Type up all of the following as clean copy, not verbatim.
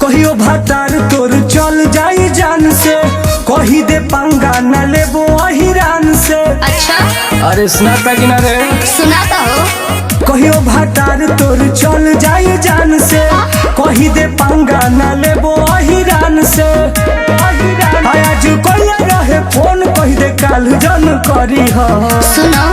कहियो भतार तोर चल जाई जान से, कही दे पंगा न लेबो अहिरान से। अच्छा अरे सुनाता कि ना रे? सुनाता हो। कहियो भतार तोर चल जाई जान से, कही दे पंगा न लेबो अहिरान से। आज कोई रहे फोन कही दे काल जन करी हो। सुनो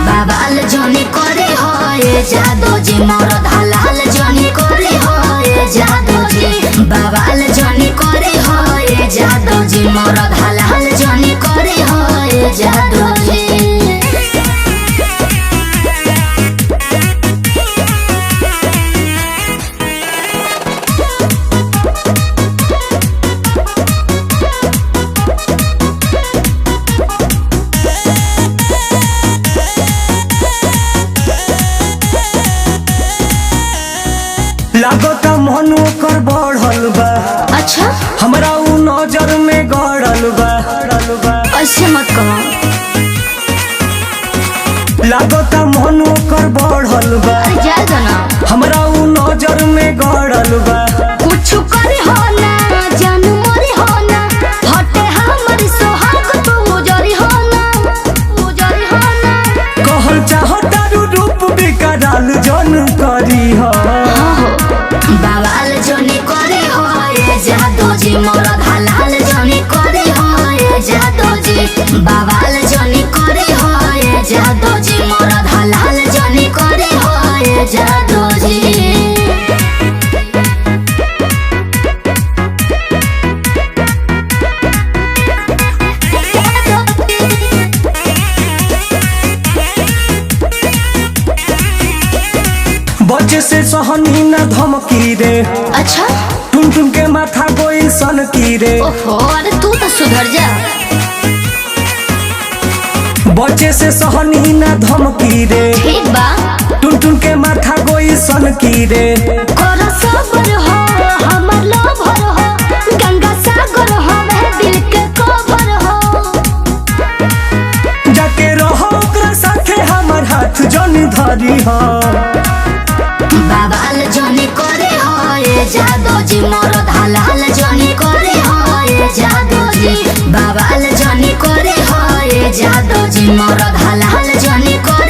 बाबाल जनी करे हो ये जादो जी, मरद हलाल जनी करे हो ये जादो जी। बाबाल जनी करे हो ये जादो जी, मरद हलाल जनी करे हो ये जादो जी। लागता मन ओकर बढ़ल बा। अच्छा हमरा उ नजर में गड़ल बा। ऐसे मत कहो। लागता मन ओकर बढ़ल बा। जा जाना हमरा उ नजर में गड़ल बा। कुछ करे हो ना जान मोरे हो ना, हटे हमर सोहाग तू उजरी हो ना, उजरी हो ना। कहल चाहता रूप बिकराल जन करी हो। बाबाल जनी करे हो ये जादो जी, मरद हलाल जनी करे हो ये जादो जी। बाबाल जनी करे हो ये जादो जी, मरद हलाल जनी करे हो ये जादो जी। बच्चे से सहनी न धमकी रे। अच्छा टुन टुन के माथा गोइल सन की रे। ओहो अरे तू तो सुधर जा। बच्चे से सहनी न धमकी रे। ठीक बा टुन टुन के माथा गोइल सन की रे। कर सबर हो हमर लभर हो, गंगा सागर हो वह दिल के कबर हो। जाके रहो ओकरा साथे हमर हाथ जन धरी हो। बाबाल जनी करे हो ये जादो जी, मरद हलाल जनी करे हो ये जादो जी। बाबाल जनी करे हो ये जादो जी, मरद हलाल जनी करे